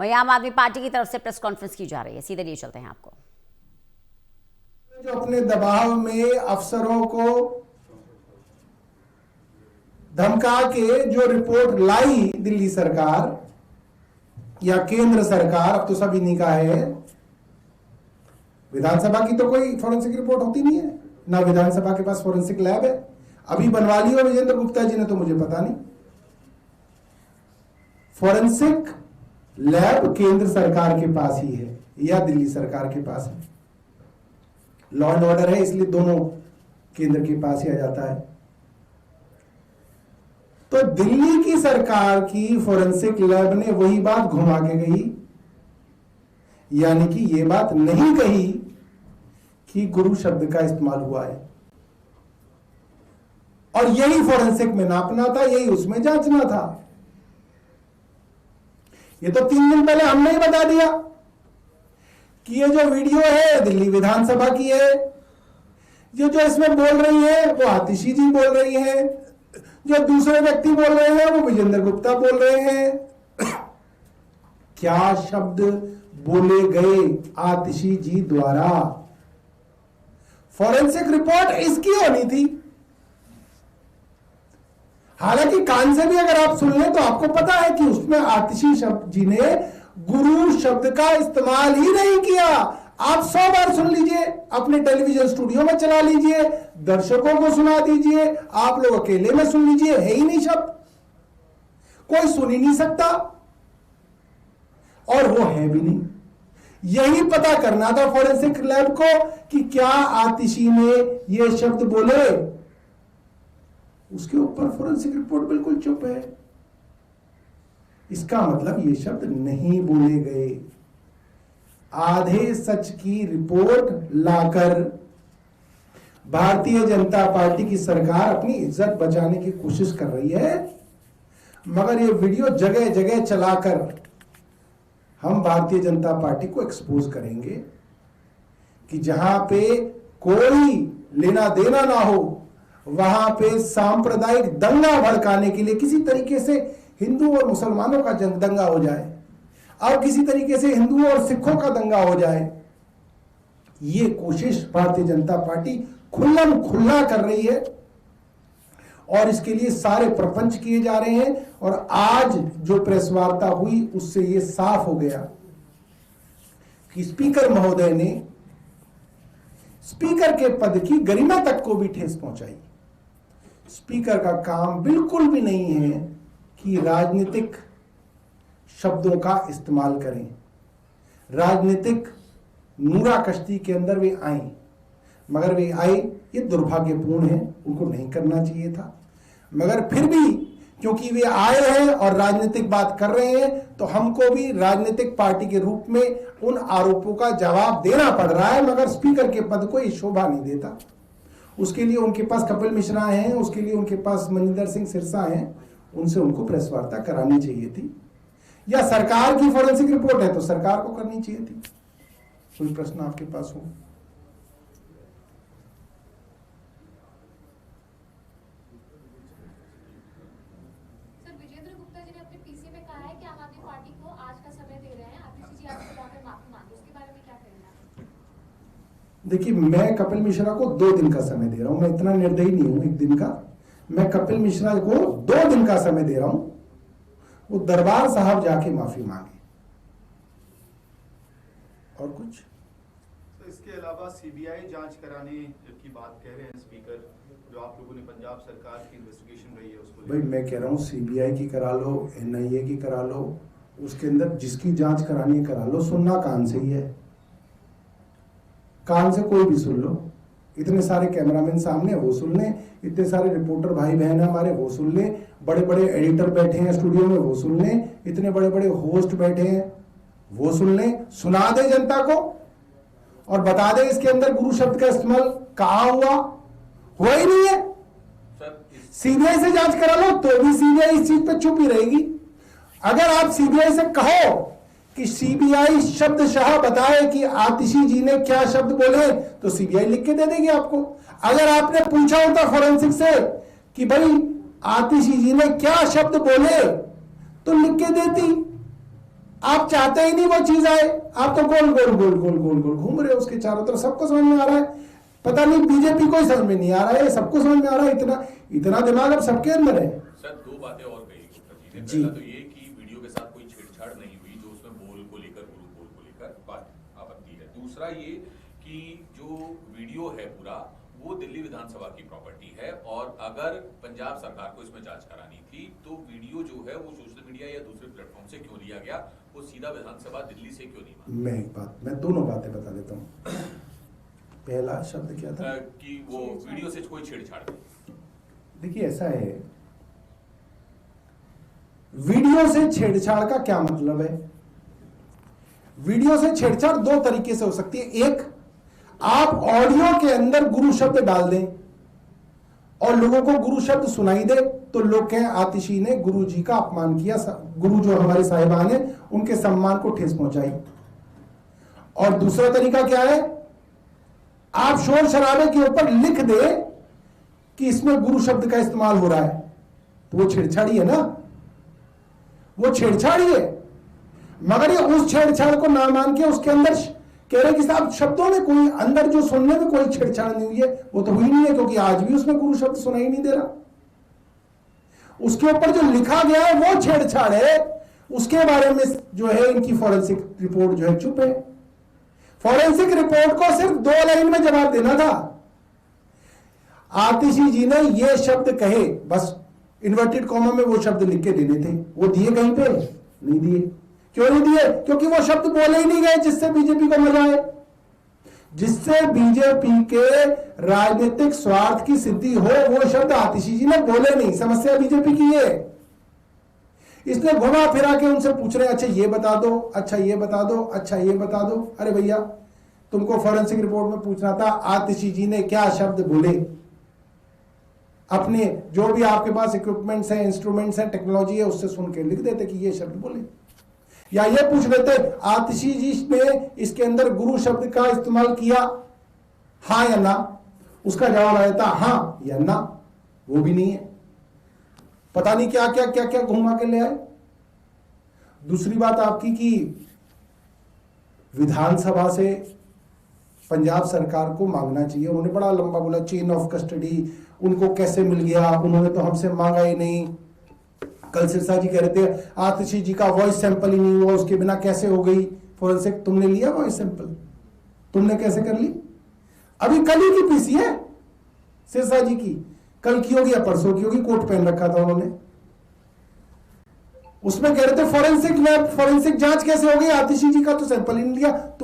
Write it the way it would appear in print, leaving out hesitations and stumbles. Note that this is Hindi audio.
वहीं आम आदमी पार्टी की तरफ से प्रेस कॉन्फ्रेंस की जा रही है, सीधे लिए चलते हैं आपको। जो अपने दबाव में अफसरों को धमका के जो रिपोर्ट लाई दिल्ली सरकार या केंद्र सरकार, अब तो सब इन्हीं का है। विधानसभा की तो कोई फॉरेंसिक रिपोर्ट होती नहीं है, ना विधानसभा के पास फॉरेंसिक लैब है। अभी बनवा ली हो विजेंद्र गुप्ता जी ने, तो मुझे पता नहीं। फॉरेंसिक लैब केंद्र सरकार के पास ही है या दिल्ली सरकार के पास है। लॉ एंड ऑर्डर है, इसलिए दोनों केंद्र के पास ही आ जाता है। तो दिल्ली की सरकार की फॉरेंसिक लैब ने वही बात घुमा के गई, यानी कि यह बात नहीं कही कि गुरु शब्द का इस्तेमाल हुआ है, और यही फॉरेंसिक में नापना था, यही उसमें जांचना था। ये तो 3 दिन पहले हमने ही बता दिया कि ये जो वीडियो है दिल्ली विधानसभा की है, ये जो इसमें बोल रही है वो आतिशी जी बोल रही है, जो दूसरे व्यक्ति बोल रहे हैं वो विजेंद्र गुप्ता बोल रहे हैं। क्या शब्द बोले गए आतिशी जी द्वारा? फॉरेंसिक रिपोर्ट इसकी होनी थी। हालांकि कान से भी अगर आप सुन लें तो आपको पता है कि उसमें आतिशी जी ने गुरु शब्द का इस्तेमाल ही नहीं किया। आप 100 बार सुन लीजिए, अपने टेलीविजन स्टूडियो में चला लीजिए, दर्शकों को सुना दीजिए, आप लोग अकेले में सुन लीजिए, है ही नहीं शब्द, कोई सुन ही नहीं सकता, और वो है भी नहीं। यही पता करना था फॉरेंसिक लैब को कि क्या आतिशी ने ये शब्द बोले। उसके ऊपर फॉरेंसिक रिपोर्ट बिल्कुल चुप है। इसका मतलब ये शब्द नहीं बोले गए। आधे सच की रिपोर्ट लाकर भारतीय जनता पार्टी की सरकार अपनी इज्जत बचाने की कोशिश कर रही है, मगर ये वीडियो जगह जगह चलाकर हम भारतीय जनता पार्टी को एक्सपोज करेंगे कि जहां पे कोई लेना देना ना हो, वहां पे सांप्रदायिक दंगा भड़काने के लिए किसी तरीके से हिंदू और मुसलमानों का दंगा हो जाए, और किसी तरीके से हिंदुओं और सिखों का दंगा हो जाए, ये कोशिश भारतीय जनता पार्टी खुल्लम खुल्ला कर रही है, और इसके लिए सारे प्रपंच किए जा रहे हैं। और आज जो प्रेस वार्ता हुई उससे ये साफ हो गया कि स्पीकर महोदय ने स्पीकर के पद की गरिमा तक को भी ठेस पहुंचाई। स्पीकर का काम बिल्कुल भी नहीं है कि राजनीतिक शब्दों का इस्तेमाल करें, राजनीतिक नूरा कश्ती के अंदर वे आए, मगर वे आए, ये दुर्भाग्यपूर्ण है, उनको नहीं करना चाहिए था। मगर फिर भी क्योंकि वे आए हैं और राजनीतिक बात कर रहे हैं, तो हमको भी राजनीतिक पार्टी के रूप में उन आरोपों का जवाब देना पड़ रहा है, मगर स्पीकर के पद को ये शोभा नहीं देता। उसके लिए उनके पास कपिल मिश्रा हैं, उसके लिए उनके पास मनिंदर सिंह सिरसा हैं, उनसे उनको प्रेस वार्ता करानी चाहिए थी, या सरकार की फॉरेंसिक रिपोर्ट है तो सरकार को करनी चाहिए थी। कोई प्रश्न आपके पास हो? सर, विजेंद्र गुप्ता जी ने अपने पीसी में कहा है कि आम आदमी पार्टी को आज का समय दे रहे हैं, आतिशी जी आपसे बुलाकर माफी मांगे, उसके बारे में क्या कहना? देखिए, मैं कपिल मिश्रा को 2 दिन का समय दे रहा हूं, मैं इतना निर्दयी नहीं हूं 1 दिन का। मैं कपिल मिश्रा को 2 दिन का समय दे रहा हूं, वो दरबार साहब जाके माफी मांगे। और कुछ? तो इसके अलावा सीबीआई जांच कराने की बात कह रहे हैं स्पीकर, जो आप लोगों ने पंजाब सरकार की इन्वेस्टिगेशन रही है उसको। भाई मैं कह रहा हूँ सीबीआई की करा लो, एनआईए की करा लो, उसके अंदर जिसकी जांच करानी है करा लो। सुनना कान से ही है, कान से कोई भी सुन लो। इतने सारे कैमरामैन सामने, वो सुन लें, इतने सारे रिपोर्टर भाई बहन हमारे, वो सुन लें, बड़े बड़े एडिटर बैठे हैं स्टूडियो में, वो सुन लें, इतने बड़े बड़े होस्ट बैठे हैं, वो सुन लें। सुना दे जनता को और बता दे इसके अंदर गुरु शब्द का इस्तेमाल कहाँ हुआ ही नहीं है। सीबीआई से जांच करा लो तो भी सीबीआई इस चीज पे चुप ही रहेगी। अगर आप सीबीआई से कहो कि सीबीआई शब्दशः बताए कि आतिशी जी ने क्या शब्द बोले, तो सीबीआई लिख के दे देगी आपको। अगर आपने पूछा होता फॉरेंसिक से कि भाई आतिशी जी ने क्या शब्द बोले, तो लिख के देती। आप चाहते ही नहीं वो चीज आए, आप तो गोल गोल गोल गोल गोल गोल घूम रहे हो उसके चारों तरफ। सबको समझ में आ रहा है, पता नहीं बीजेपी को ही समझ में नहीं आ रहा है, सबको समझ में आ रहा है। इतना इतना दिमाग अब सबके अंदर है। सर दो बातें और कही गुप्ता जी ने। जी। पहला तो ये कि वीडियो के साथ कोई छेड़छाड़ नहीं हुई, जो उसमें बोल को लेकर, गुरु बोल को लेकर बात आपत्ति है। दूसरा ये कि जो वीडियो है पूरा वो दिल्ली विधानसभा की प्रॉपर्टी है, और अगर पंजाब सरकार को इसमें जांच करानी थी तो वीडियो जो है वो सोशल मीडिया या दूसरे प्लेटफॉर्म से क्यों लिया गया, वो सीधा विधानसभा दिल्ली से क्यों नहीं मांगा? मैं दोनों बातें बता देता हूं। पहला शब्द क्या था? कि वो वीडियो से कोई छेड़छाड़ नहीं। देखिए ऐसा है, वीडियो से छेड़छाड़ का क्या मतलब है? वीडियो से छेड़छाड़ दो तरीके से हो सकती है। एक, आप ऑडियो के अंदर गुरु शब्द डाल दें और लोगों को गुरु शब्द सुनाई दे तो लोग कहें आतिशी ने गुरु जी का अपमान किया, गुरु जो हमारे साहिबान है उनके सम्मान को ठेस पहुंचाई। और दूसरा तरीका क्या है, आप शोर शराबे के ऊपर लिख दे कि इसमें गुरु शब्द का इस्तेमाल हो रहा है, तो वो छेड़छाड़ी है ना, वो छेड़छाड़ी है। मगर ये उस छेड़छाड़ को ना मान के उसके अंदर कह रहे कि साहब शब्दों में कोई अंदर जो सुनने में कोई छेड़छाड़ नहीं हुई है, वो तो हुई नहीं है, क्योंकि आज भी उसमें गुरु शब्द सुनाई नहीं दे रहा। उसके ऊपर जो लिखा गया है वो छेड़छाड़ है, उसके बारे में जो है इनकी फॉरेंसिक रिपोर्ट जो है चुप है। फॉरेंसिक रिपोर्ट को सिर्फ 2 लाइन में जवाब देना था। आतिशी जी ने ये शब्द कहे, बस इन्वर्टेड कॉमा में वो शब्द लिख के देने थे, वो दिए कहीं पे? नहीं दिए। क्यों नहीं दिए? क्योंकि वो शब्द बोले ही नहीं गए जिससे बीजेपी को मजा आए, जिससे बीजेपी के राजनीतिक स्वार्थ की सिद्धि हो, वो शब्द आतिशी जी ने बोले नहीं। समस्या बीजेपी की है। इसने घुमा फिरा के उनसे पूछ रहे हैं, अच्छा ये बता दो, अच्छा ये बता दो, अच्छा ये बता दो। अरे भैया, तुमको फॉरेंसिक रिपोर्ट में पूछना था आतिशी जी ने क्या शब्द बोले। अपने जो भी आपके पास इक्विपमेंट्स हैं, इंस्ट्रूमेंट्स हैं, टेक्नोलॉजी है, उससे सुन के लिख देते कि ये शब्द बोले, या ये पूछ लेते आतिशी जी ने इसके अंदर गुरु शब्द का इस्तेमाल किया, हां या ना। उसका जवाब आया था हां या ना, वो भी नहीं है। पता नहीं क्या क्या क्या क्या घुमा के ले आए। दूसरी बात आपकी कि विधानसभा से पंजाब सरकार को मांगना चाहिए। उन्होंने बड़ा लंबा बोला चेन ऑफ कस्टडी, उनको कैसे मिल गया, उन्होंने तो हमसे मांगा ही नहीं। कल सिरसा जी कह रहे थे आतिशी जी का वॉइस सैंपल ही नहीं हुआ, उसके बिना कैसे हो गई फॉरेंसिक? तुमने लिया वॉइस सैंपल? तुमने कैसे कर ली? अभी कल ही की पीसी है सिरसा जी की, कल की होगी या परसों की होगी, कोट पहन रखा था उन्होंने। उसमें कह रहे थे फॉरेंसिक लैब, फॉरेंसिक जांच कैसे हो गई, आतिशी जी का तो सैंपल ही नहीं लिया।